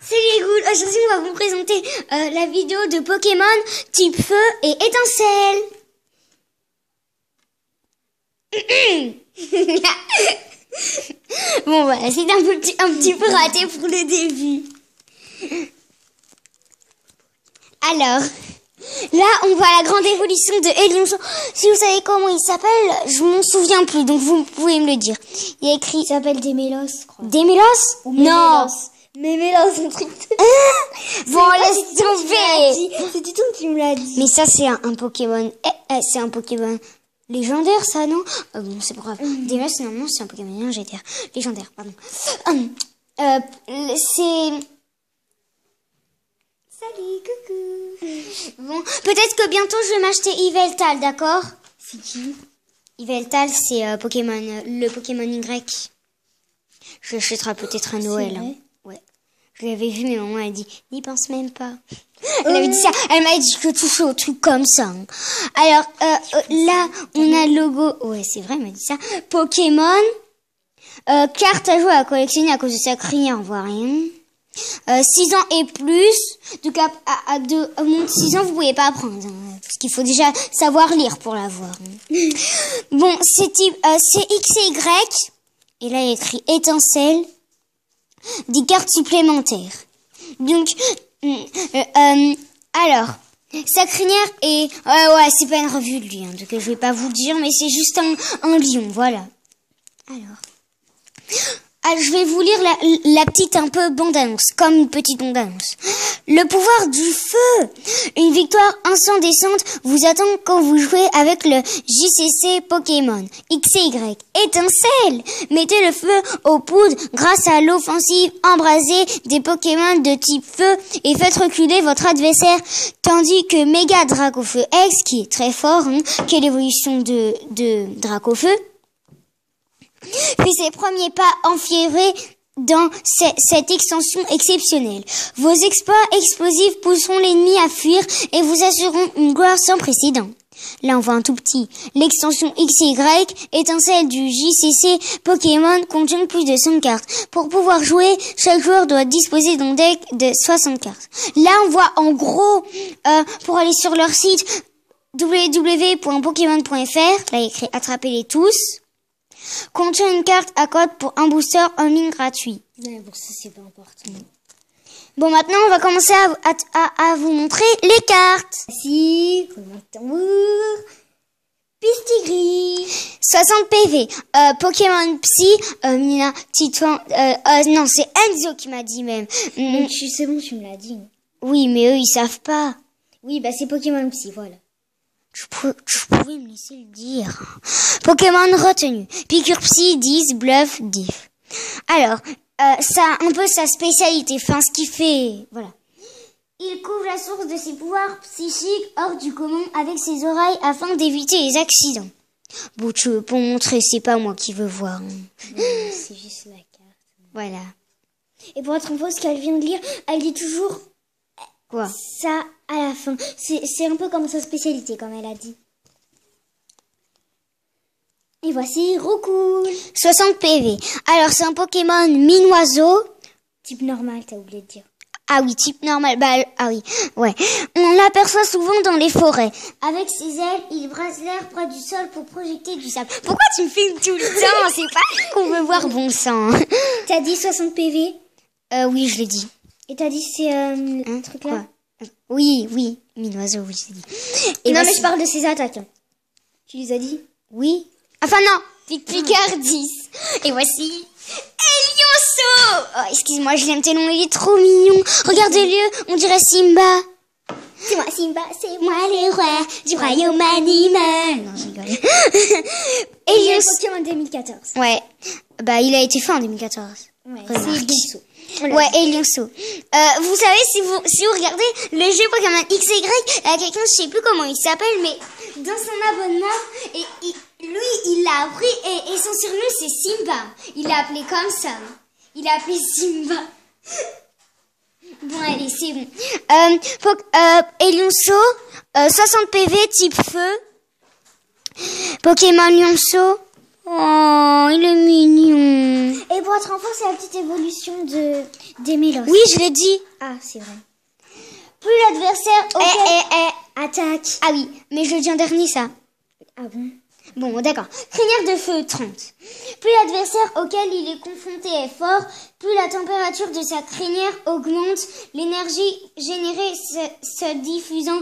Salut les ghouls, aujourd'hui on va vous présenter la vidéo de Pokémon type feu et étincelle. Bon voilà, c'est un petit peu raté pour le début. Alors, là on voit la grande évolution de Helios. Si vous savez comment il s'appelle, je m'en souviens plus, donc vous pouvez me le dire. Il y a écrit... Il s'appelle Démélos, je crois. Démélos? Non. Mémélos, un truc. Bon, laisse tomber. C'est du tout que tu me l'as dit. Mais ça, c'est un Pokémon. C'est un Pokémon légendaire, ça, non? Bon, c'est pas grave. Démélos, normalement, c'est un Pokémon légendaire. Légendaire, pardon. C'est... Salut, coucou. Bon, peut-être que bientôt, je vais m'acheter Yveltal, d'accord? C'est qui? Yveltal, c'est Pokémon, le Pokémon Y. Je l'achèterai peut-être à Noël. Hein. Ouais. Je l'avais vu, mais maman a dit, n'y pense même pas. Elle avait dit ça. Elle m'a dit que touche au truc comme ça. Hein. Alors, là, on a le logo. Ouais, c'est vrai, elle m'a dit ça. Pokémon. Carte à jouer, à collectionner à cause de sa crinière, on voit rien. 6 ans et plus. Donc, à moins de 6 ans, vous pouvez pas apprendre. Hein, parce qu'il faut déjà savoir lire pour l'avoir. Hein. Bon, c'est type, c'est X et Y. Et là, il y a écrit étincelle. Des cartes supplémentaires. Donc, alors, sa crinière est... ouais, c'est pas une revue de lui, hein, donc je vais pas vous le dire, mais c'est juste un lion, voilà. Alors, je vais vous lire la petite un peu bande-annonce, comme une petite bande-annonce. Le pouvoir du feu. Une victoire incandescente vous attend quand vous jouez avec le JCC Pokémon X et Y. Étincelle. Mettez le feu aux poudres grâce à l'offensive embrasée des Pokémon de type feu et faites reculer votre adversaire. Tandis que Mega Dracofeu X, qui est très fort, hein, qui est l'évolution de Dracofeu, fait ses premiers pas enfiévrés dans cette extension exceptionnelle. Vos exploits explosifs pousseront l'ennemi à fuir et vous assureront une gloire sans précédent. Là, on voit un tout petit. L'extension XY, étincelle du JCC Pokémon, contient plus de 100 cartes. Pour pouvoir jouer, chaque joueur doit disposer d'un deck de 60 cartes. Là, on voit en gros, pour aller sur leur site www.pokémon.fr, là, il y a écrit « Attrapez-les tous ». Contient une carte à code pour un booster en ligne gratuit. Ouais, bon, ça, c'est pas important. Bon, maintenant, on va commencer à vous montrer les cartes. Si, tambour. Pistigris. 60 PV. Pokémon Psy. Mina, Titouan. Non, c'est Enzo qui m'a dit même. C'est bon, tu me l'as dit. Oui, mais eux, ils savent pas. Oui, bah, c'est Pokémon Psy, voilà. Tu pouvais me laisser le dire. Pokémon retenu. Piqûre Psy, 10, Bluff, Diff. Alors, ça a un peu sa spécialité. Enfin, ce qu'il fait... Voilà. Il couvre la source de ses pouvoirs psychiques hors du commun avec ses oreilles afin d'éviter les accidents. Bon, tu veux pas montrer, c'est pas moi qui veux voir. Hein. C'est juste la carte. Voilà. Et pour être info, ce qu'elle vient de lire, elle dit toujours... Quoi? Ça à la fin. C'est un peu comme sa spécialité, comme elle a dit. Et voici Roucoule. 60 PV. Alors, c'est un Pokémon mine-oiseau. Type normal, t'as oublié de dire. Ah oui, type normal. Bah, ah oui, ouais. On l'aperçoit souvent dans les forêts. Avec ses ailes, il brasse l'air près du sol pour projeter du sable. Pourquoi tu me filmes tout le temps? C'est pas qu'on veut voir bon sang. T'as dit 60 PV? Oui, je l'ai dit. Et t'as dit c'est le truc là? Oui, mine-oiseau, oui, j'ai dit. Et non, mais je parle de ses attaques. Tu les as dit? Oui. Enfin non, Pic-Picard 10. Et voici Elioso. Oh, excuse-moi, je l'aime tellement, il est trop mignon. Regardez-le, on dirait Simba. C'est moi Simba, c'est moi le roi du royaume animal. Non, je rigole. Elioso. Pokémon 2014. Ouais, bah il a été fait en 2014. Ouais, c'est Elioso. Ouais, Elioso. Vous savez, si vous regardez le jeu Pokémon XY, il y a quelqu'un, je sais plus comment il s'appelle, mais dans son abonnement, et lui, il l'a appris, et son surnom, c'est Simba. Il l'a appelé comme ça. Il l'a appelé Simba. Bon, allez, c'est bon. Elioso, 60 PV, type feu. Pokémon Lionceau. Oh, il est mignon. Et pour être enfant, c'est la petite évolution des Mélos. Oui, je l'ai dit. Ah, c'est vrai. Plus l'adversaire auquel... Attaque. Ah oui, mais je le dis en dernier, ça. Ah bon? Bon, d'accord. Crinière de feu, 30. Plus l'adversaire auquel il est confronté est fort, plus la température de sa crinière augmente, l'énergie générée se diffusant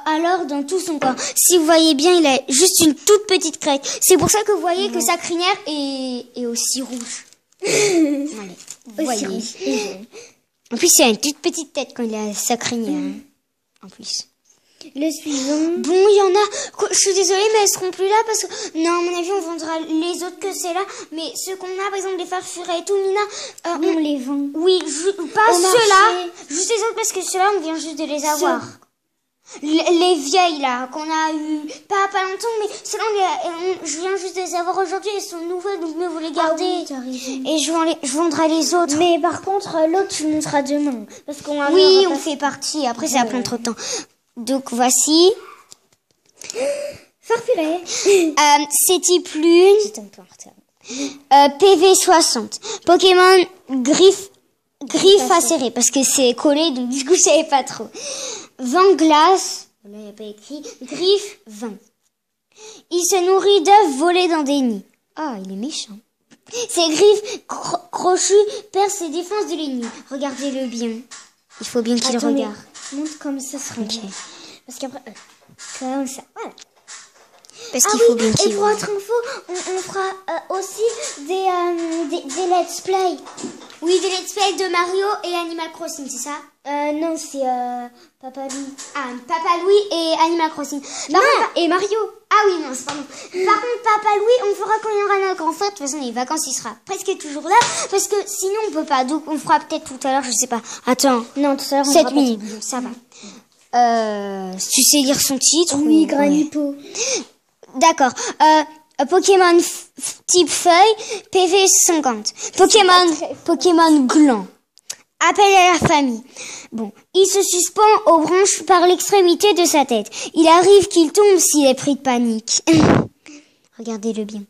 alors dans tout son corps. Si vous voyez bien, il a juste une toute petite crête. C'est pour ça que vous voyez que sa crinière est aussi rouge. Allez, vous voyez. En plus, il a une toute petite tête quand il a sa crinière. En plus. Le suivant. Bon, il y en a. Je suis désolée, mais elles seront plus là parce que. Non, à mon avis, on vendra les autres que c'est là. Mais ceux qu'on a, par exemple, les farfurets et tout, Mina. On les vend. Oui, pas Au ceux-là. marché. Juste les autres parce que ceux-là, on vient juste de les avoir. Les vieilles, là, qu'on a eu pas longtemps, mais ceux-là, je viens juste de les avoir aujourd'hui. Elles sont nouvelles, donc mieux vous les garder. Oui, t'as raison. Et je vendrai les autres. Mais par contre, l'autre, tu le montreras demain. Parce qu'on a Oui, on fait partie. Après, ça va prendre trop de temps. Donc, voici. Farfuret. C'est type lune. J'ai un peu en retard. PV 60. Pokémon griffe acérée. Parce que c'est collé, donc du coup, je savais pas trop. Vent glace. Là, il n'y a pas écrit. Griffe 20. Il se nourrit d'œufs volés dans des nids. Ah, il est méchant. Ses griffes crochues percent ses défenses de l'ennemi. Regardez-le bien. Il faut bien qu'il regarde. Montre comme ça sera Ok. bien. Parce qu'après, comme ça, voilà. Parce qu'il faut bien Et qu'il pour voit. votre info, on fera aussi des let's play. Oui, des let's play de Mario et Animal Crossing, c'est ça? Non, c'est Papa Louis. Ah, Papa Louis et Animal Crossing. Et Mario. Ah oui, non, c'est pas bon. Par contre, Papa Louis, on fera quand il y aura notre grand frère. De toute façon, les vacances, il sera presque toujours là. Parce que sinon, on peut pas. Donc, on fera peut-être tout à l'heure, je sais pas. Attends. Non, tout à l'heure, on 7 fera minutes, ça va. Tu sais lire son titre? Oui, ou- Granipo. ouais. D'accord. Pokémon type feuille, PV 50. Pokémon gland. Appel à la famille. Bon, il se suspend aux branches par l'extrémité de sa tête. Il arrive qu'il tombe s'il est pris de panique. Regardez-le bien.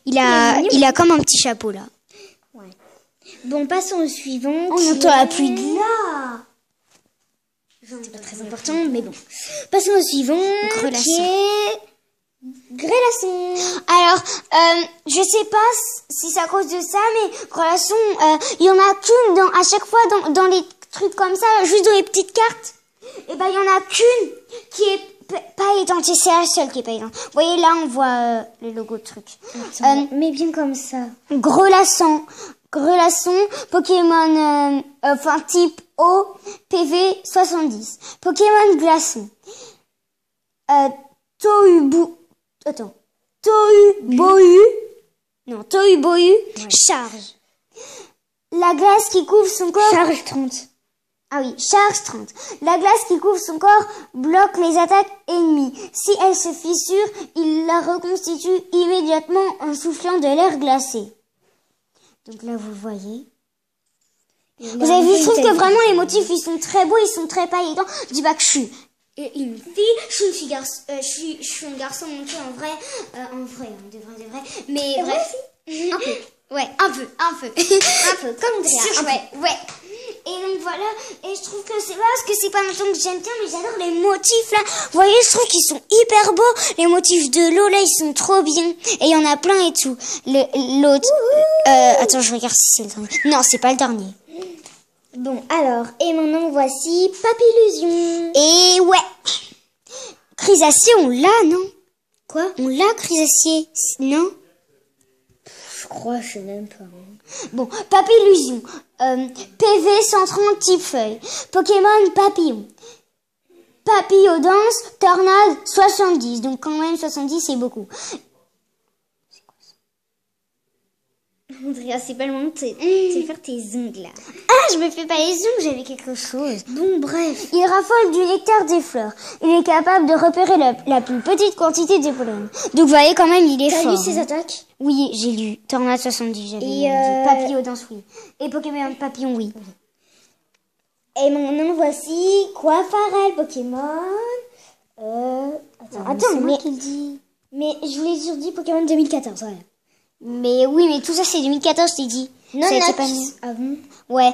Il a comme un petit chapeau là. Ouais. Bon, passons au suivant. On qui n'entend est- plus de là. C'est pas très important, mais bon. Passons au suivant. Grelasson. Qui est Grelasson. Alors, je sais pas si c'est à cause de ça, mais Grelasson, il y en a qu'une à chaque fois dans les trucs comme ça, juste dans les petites cartes. Et ben, il y en a qu'une qui est pas identifiée, c'est la seule qui est pas identifiée. Vous voyez, là, on voit le logo de truc. Mais bien comme ça. Grelasson, Pokémon, type O, PV 70. Pokémon glaçon. Tohu-Bohu, charge. La glace qui couvre son corps... Charge 30. Ah oui, charge 30. La glace qui couvre son corps bloque les attaques ennemies. Si elle se fissure, il la reconstitue immédiatement en soufflant de l'air glacé. Donc là, vous voyez. Vous avez vu, je trouve que vraiment les motifs, ils sont très beaux, ils sont très pailletants. Je dis pas que je suis une fille, je suis une fille garçon, je suis un garçon monté en vrai, de vrai. Mais bref, un peu, ouais, un peu, un peu comme Andrea. Ouais. Et donc voilà, et je trouve que c'est pas parce que c'est pas longtemps que j'aime bien, mais j'adore les motifs là. Vous voyez, je trouve qu'ils sont hyper beaux. Les motifs de l'eau là, ils sont trop bien. Et il y en a plein et tout. L'autre, attends, je regarde si c'est le dernier. Non, c'est pas le dernier. Bon, alors, et maintenant, voici Papillusion. Et ouais. Chrysacier, on l'a, non? Quoi? On l'a, Chrysacier, non? Je crois, je sais même pas. Bon, Papillusion. PV 130 type feuille. Pokémon Papillon. Papillodance, Tornade 70. Donc quand même 70 c'est beaucoup. Andrea, c'est pas le moment de faire tes ongles là. Ah, je me fais pas les ongles, j'avais quelque chose. Bon, bref. Il raffole du nectar des fleurs. Il est capable de repérer la plus petite quantité des pollen. Donc vous voyez quand même, il est T'as fort. lu ses attaques? Oui, j'ai lu. Tornade 70, j'avais Et dit. Papillodance, oui. Et Pokémon Papillon, oui. Et maintenant, voici Quafarel Pokémon. Attends, c'est moi mais, qui le dis. mais je vous l'ai toujours dit Pokémon 2014, voilà. Mais oui, mais tout ça, c'est 2014, je t'ai dit. Non, Ça a été Nat. pas mis. Ah bon? Ouais.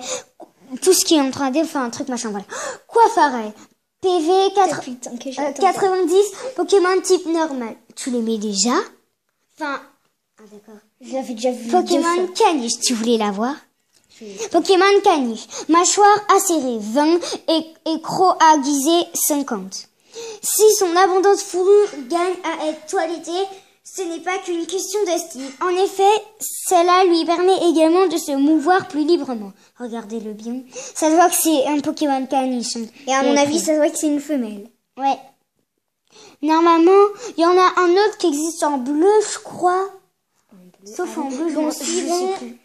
Tout ce qui est en 3D, enfin, un truc machin, voilà. Quoi pareil? PV 4, Putain, que j'attends. 90, Pokémon type normal. Tu les mets déjà? Enfin, ah d'accord. Je l'avais déjà vu. Pokémon Caniche, tu voulais la voir? Pokémon Caniche, mâchoire acérée 20 et croc aiguisé 50. Si son abondante fourrure gagne à être toilettée, ce n'est pas qu'une question de style. En effet, cela lui permet également de se mouvoir plus librement. Regardez-le bien. Ça se voit que c'est un Pokémon Caniche. Hein. Et à mon avis, ça se voit que c'est une femelle. Ouais. Normalement, il y en a un autre qui existe en bleu, je crois. Sauf en bleu, je sais plus.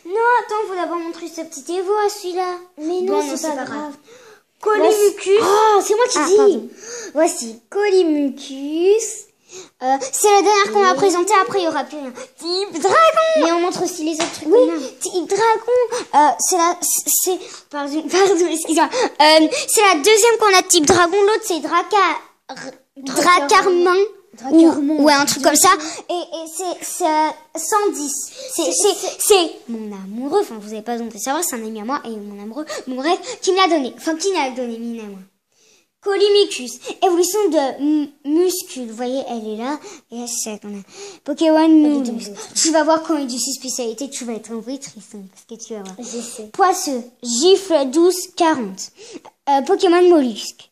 Non, attends, faut d'abord montrer ce petit Evo à celui-là. Mais non, c'est pas grave. Colimucus. Ah, c'est moi qui dis. Pardon. Voici Colimucus. C'est la dernière qu'on va présenter, après il y aura plus rien. Type dragon. Mais on montre aussi les autres trucs. Oui, qu'on a. type dragon. Pardon, excuse-moi. C'est la deuxième qu'on a de type dragon, l'autre c'est Dracarmin. Ouais, un truc comme ça. Et c'est 110. C'est mon amoureux, enfin vous avez pas besoin de savoir, c'est un ami à moi et mon amoureux, mon bref, qui me l'a donné. Enfin, qui me l'a donné, Mina et moi. Colimicus, évolution de muscule. Vous voyez, elle est là. Et là, c'est ça qu'on a. Pokémon Moulus. Tu vas voir quand il dit ses spécialités, tu vas être un vrai triste, hein, parce que tu vas voir. Je sais. Poisseux, gifle 12, 40. Pokémon Mollusque.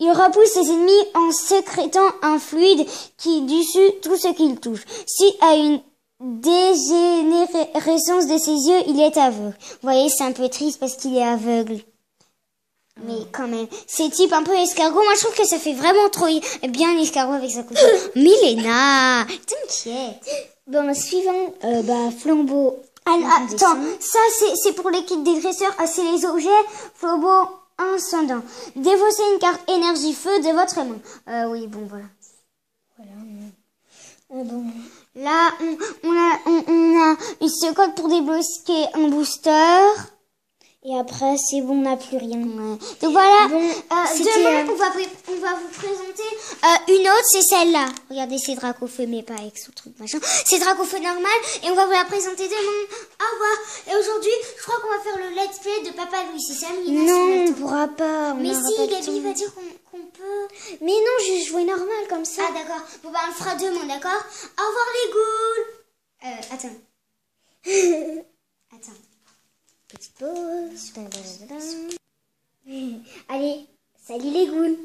Il repousse ses ennemis en sécrétant un fluide qui dissout tout ce qu'il touche. Si à une dégénérescence de ses yeux, il est aveugle. Vous voyez, c'est un peu triste parce qu'il est aveugle. Mais quand même, c'est type un peu escargot. Moi, je trouve que ça fait vraiment trop bien l'escargot avec sa couture. Milena, t'inquiète. Bon, suivant, Flambeau. Attends, ça c'est pour l'équipe des dresseurs. Ah, c'est les objets Flambeau Incendant. Défaussez une carte énergie feu de votre main. Oui, bon, voilà. Bon. Là, on a une seconde pour débloquer un booster. Et après, c'est bon, on n'a plus rien. Ouais. Donc voilà, Bon, demain, on va vous présenter une autre, c'est celle-là. Regardez, c'est Dracofeu, mais pas avec son truc machin. C'est Dracofeu normal, et on va vous la présenter demain. Au revoir. Et aujourd'hui, je crois qu'on va faire le let's play de Papa Louis, c'est ça, Lina? Non, on ne pourra pas. Mais si, Gabi va dire qu'on peut. Mais non, je jouais normal comme ça. Ah d'accord, bon bah on le fera demain, d'accord? Au revoir les ghouls. Attends. Petite pause. Allez, salut les ghouls.